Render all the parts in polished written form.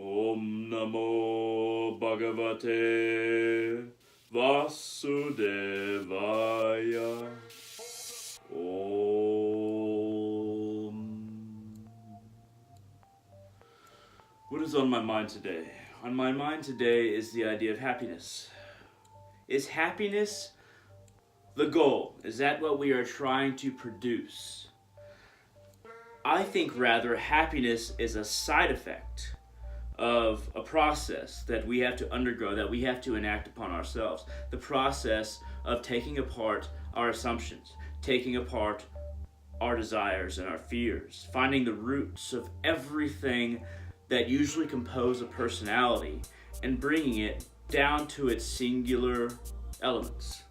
Om Namo Bhagavate Vasudevaya. Om. What is on my mind today? On my mind today is the idea of happiness. Is happiness the goal? Is that what we are trying to produce? I think rather happiness is a side effect of a process that we have to undergo, that we have to enact upon ourselves. The process of taking apart our assumptions, taking apart our desires and our fears, finding the roots of everything that usually compose a personality and bringing it down to its singular elements.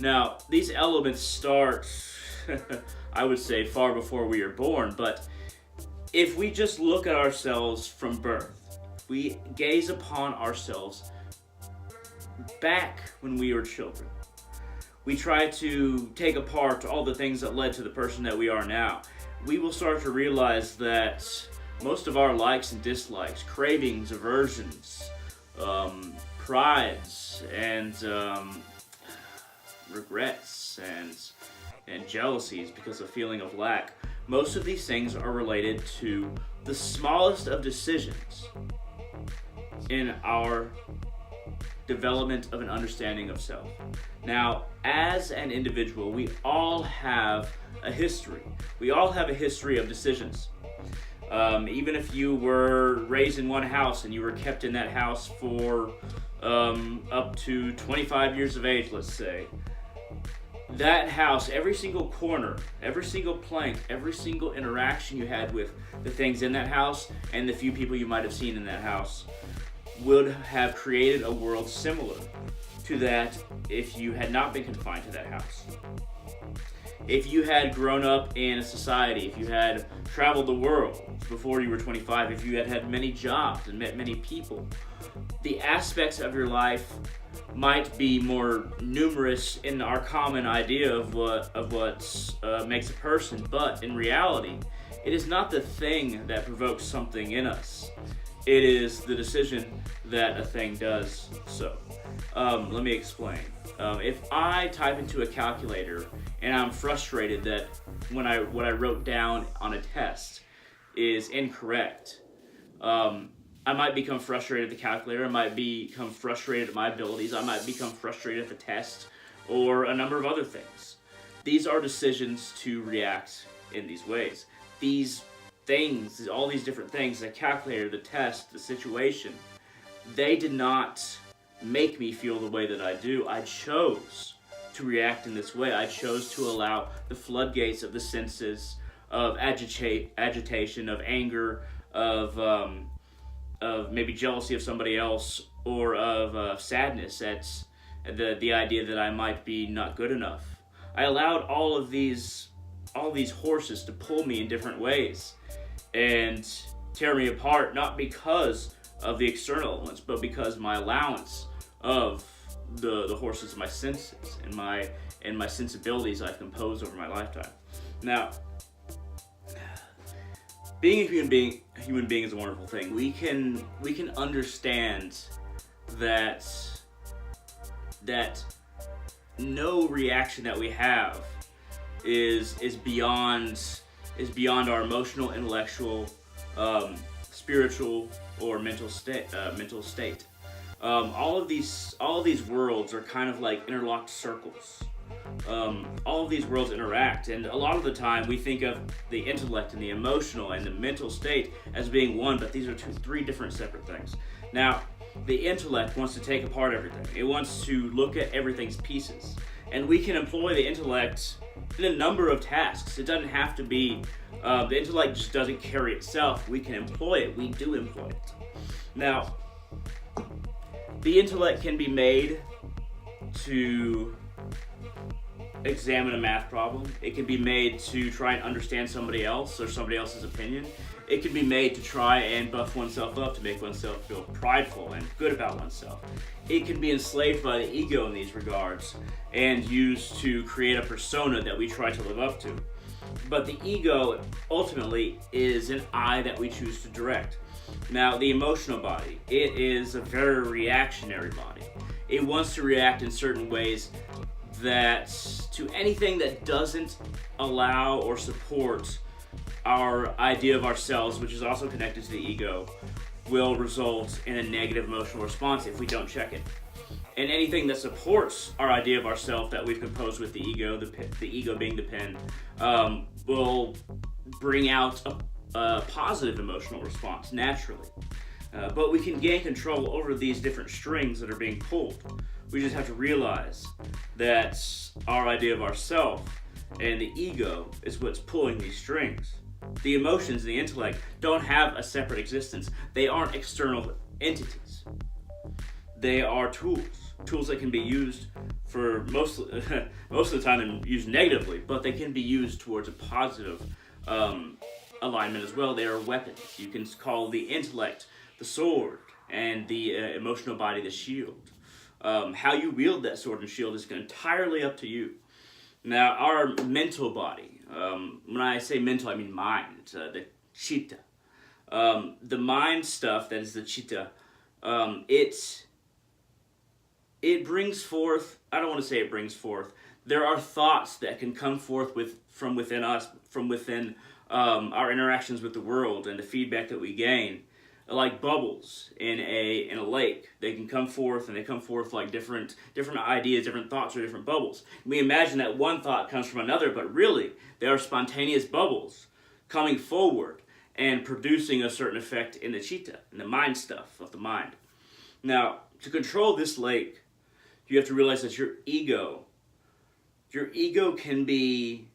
Now, these elements start, I would say, far before we are born, but if we just look at ourselves from birth, we gaze upon ourselves back when we were children. We try to take apart all the things that led to the person that we are now. We will start to realize that most of our likes and dislikes, cravings, aversions, prides, and regrets, and jealousies because of feeling of lack, most of these things are related to the smallest of decisions in our development of an understanding of self. Now, as an individual, we all have a history. We all have a history of decisions. Even if you were raised in one house and you were kept in that house for up to 25 years of age, let's say, that house, every single corner, every single plank, every single interaction you had with the things in that house and the few people you might have seen in that house would have created a world similar to that if you had not been confined to that house. If you had grown up in a society, if you had traveled the world before you were 25, if you had had many jobs and met many people, the aspects of your life might be more numerous in our common idea of what makes a person, but in reality, it is not the thing that provokes something in us. It is the decision that a thing does so. Let me explain. If I type into a calculator and I'm frustrated that what I wrote down on a test is incorrect, I might become frustrated at the calculator, I might become frustrated at my abilities, I might become frustrated at the test, or a number of other things. These are decisions to react in these ways. These things, all these different things, the calculator, the test, the situation, they did not make me feel the way that I do. I chose to react in this way. I chose to allow the floodgates of the senses of agitation, of anger, of maybe jealousy of somebody else, or of sadness at the idea that I might be not good enough. I allowed all these horses to pull me in different ways and tear me apart, not because of the external elements, but because my allowance of the horses of my senses and my sensibilities I've composed over my lifetime. Now, being a human being is a wonderful thing. We can understand that no reaction that we have is beyond our emotional, intellectual, spiritual, or mental state. All of these worlds are kind of like interlocked circles. All of these worlds interact, and a lot of the time we think of the intellect and the emotional and the mental state as being one, but these are three different separate things. Now, the intellect wants to take apart everything. It wants to look at everything's pieces, and we can employ the intellect in a number of tasks. It doesn't have to be, the intellect just doesn't carry itself. We can employ it. We do employ it. Now, the intellect can be made to examine a math problem. It can be made to try and understand somebody else or somebody else's opinion. It can be made to try and buff oneself up, to make oneself feel prideful and good about oneself. It can be enslaved by the ego in these regards and used to create a persona that we try to live up to. But the ego ultimately is an I that we choose to direct. Now, the emotional body, it is a very reactionary body. It wants to react in certain ways that to anything that doesn't allow or support our idea of ourselves, which is also connected to the ego, will result in a negative emotional response if we don't check it. And anything that supports our idea of ourself that we've composed with the ego, the ego being the pen, will bring out a positive emotional response naturally. But we can gain control over these different strings that are being pulled. We just have to realize that our idea of ourself and the ego is what's pulling these strings. The emotions, the intellect, don't have a separate existence. They aren't external entities. They are tools that can be used for most of the time and used negatively, but they can be used towards a positive alignment as well. They are weapons. You can call the intellect the sword and the emotional body the shield. How you wield that sword and shield is entirely up to you. Now, our mental body, when I say mental, I mean mind, the chitta. The mind stuff, that is the chitta, it brings forth, I don't want to say it brings forth, there are thoughts that can come forth from within us, from within our interactions with the world and the feedback that we gain, like bubbles in a lake. They can come forth, and they come forth like different ideas, different thoughts, or different bubbles. We imagine that one thought comes from another, but really they are spontaneous bubbles coming forward and producing a certain effect in the chitta, in the mind stuff of the mind. Now, to control this lake, you have to realize that your ego can be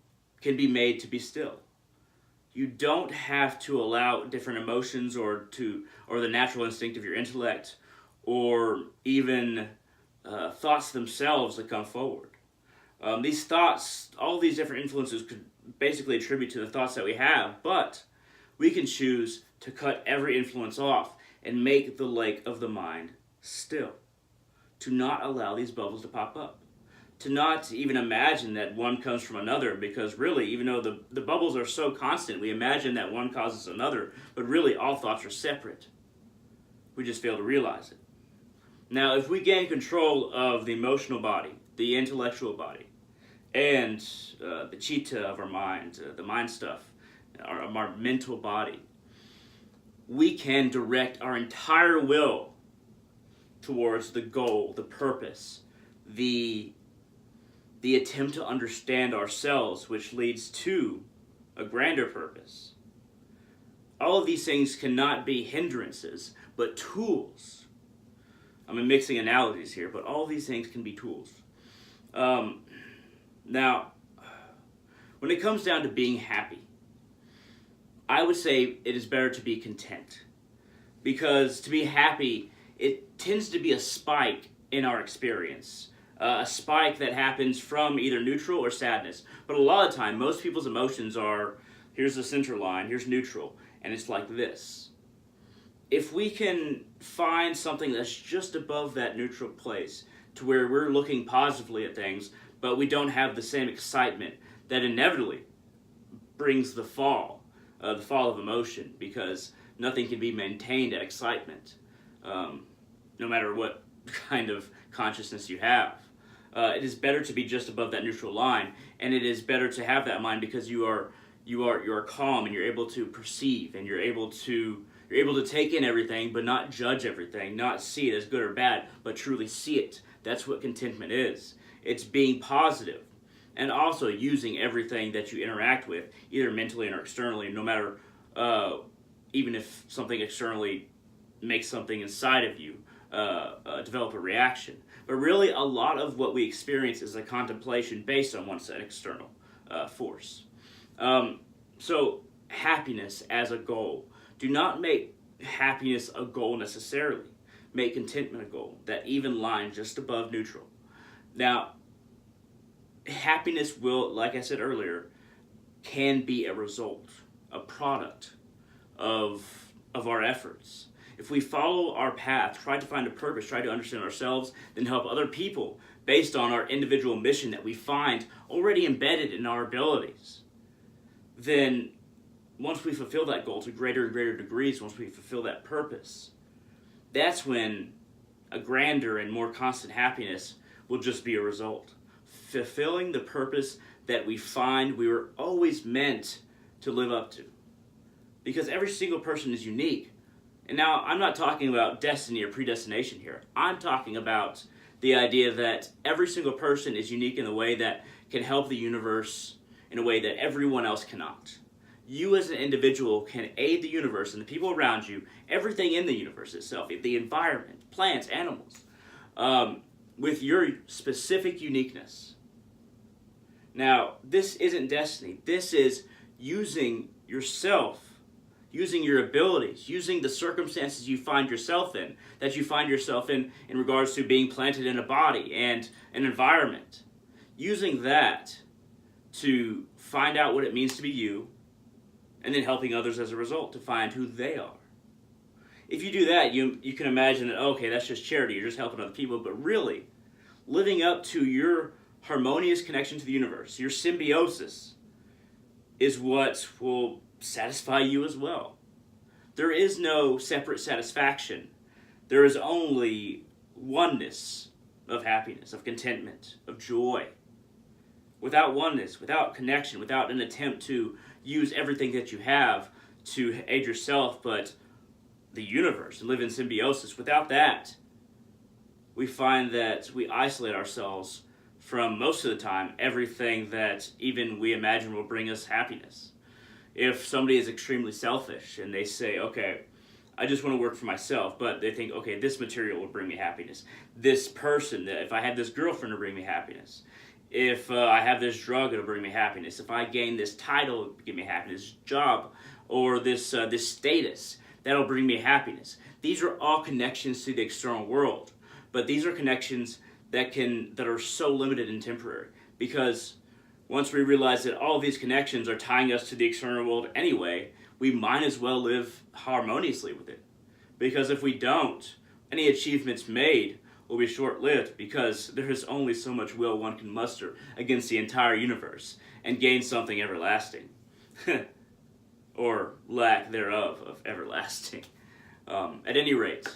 made to be still. You don't have to allow different emotions or the natural instinct of your intellect or even thoughts themselves that come forward. These thoughts, all these different influences could basically attribute to the thoughts that we have, but we can choose to cut every influence off and make the lake of the mind still. To not allow these bubbles to pop up. To not even imagine that one comes from another, because really, even though the bubbles are so constant, we imagine that one causes another, but really all thoughts are separate. We just fail to realize it. Now, if we gain control of the emotional body, the intellectual body, and the chitta of our mind, the mind stuff, our mental body, we can direct our entire will towards the goal, the purpose, the attempt to understand ourselves, which leads to a grander purpose. All of these things cannot be hindrances, but tools. I'm mixing analogies here, but all of these things can be tools. Now, when it comes down to being happy, I would say it is better to be content. Because to be happy, it tends to be a spike in our experience. A spike that happens from either neutral or sadness. But a lot of the time, most people's emotions are, here's the center line, here's neutral, and it's like this. If we can find something that's just above that neutral place, to where we're looking positively at things, but we don't have the same excitement, that inevitably brings the fall of emotion, because nothing can be maintained at excitement, no matter what kind of consciousness you have. It is better to be just above that neutral line, and it is better to have that mind, because you are calm, and you're able to perceive, and you're able to take in everything, but not judge everything, not see it as good or bad, but truly see it. That's what contentment is. It's being positive, and also using everything that you interact with, either mentally or externally, no matter, even if something externally makes something inside of you develop a reaction. But really, a lot of what we experience is a contemplation based on one set external force. So, happiness as a goal. Do not make happiness a goal necessarily. Make contentment a goal, that even line just above neutral. Now, happiness will, like I said earlier, can be a result, a product of our efforts. If we follow our path, try to find a purpose, try to understand ourselves, then help other people based on our individual mission that we find already embedded in our abilities, then once we fulfill that goal to greater and greater degrees, once we fulfill that purpose, that's when a grander and more constant happiness will just be a result. Fulfilling the purpose that we find we were always meant to live up to. Because every single person is unique. And now, I'm not talking about destiny or predestination here. I'm talking about the idea that every single person is unique in a way that can help the universe in a way that everyone else cannot. You as an individual can aid the universe and the people around you, everything in the universe itself, the environment, plants, animals, with your specific uniqueness. Now, this isn't destiny. This is using yourself, using your abilities, using the circumstances you find yourself in, that you find yourself in regards to being planted in a body and an environment. Using that to find out what it means to be you, and then helping others as a result to find who they are. If you do that, you can imagine that, okay, that's just charity, you're just helping other people, but really, living up to your harmonious connection to the universe, your symbiosis, is what will satisfy you as well. There is no separate satisfaction. There is only oneness of happiness, of contentment, of joy. Without oneness, without connection, without an attempt to use everything that you have to aid yourself, but the universe, and live in symbiosis. Without that, we find that we isolate ourselves from, most of the time, everything that even we imagine will bring us happiness. If somebody is extremely selfish and they say, okay, I just want to work for myself, but they think, okay, this material will bring me happiness. This person, if I had this girlfriend, it'll bring me happiness. If I have this drug, it'll bring me happiness. If I gain this title, it'll give me happiness. Job, or this status, that'll bring me happiness. These are all connections to the external world, but these are connections that are so limited and temporary. Because once we realize that all of these connections are tying us to the external world anyway, we might as well live harmoniously with it. Because if we don't, any achievements made will be short-lived, because there is only so much will one can muster against the entire universe and gain something everlasting. Or lack thereof of everlasting. At any rate,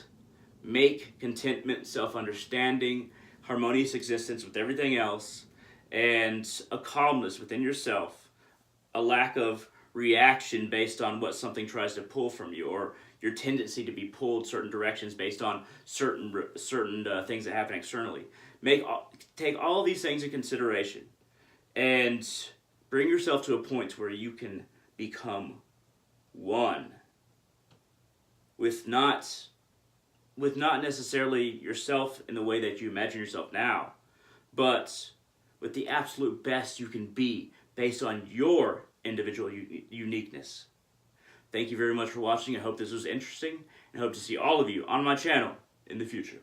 make contentment, self-understanding, harmonious existence with everything else, and a calmness within yourself, a lack of reaction based on what something tries to pull from you, or your tendency to be pulled certain directions based on certain things that happen externally. Take all of these things in consideration and bring yourself to a point where you can become one with not necessarily yourself in the way that you imagine yourself now, but with the absolute best you can be based on your individual uniqueness. Thank you very much for watching. I hope this was interesting, and I hope to see all of you on my channel in the future.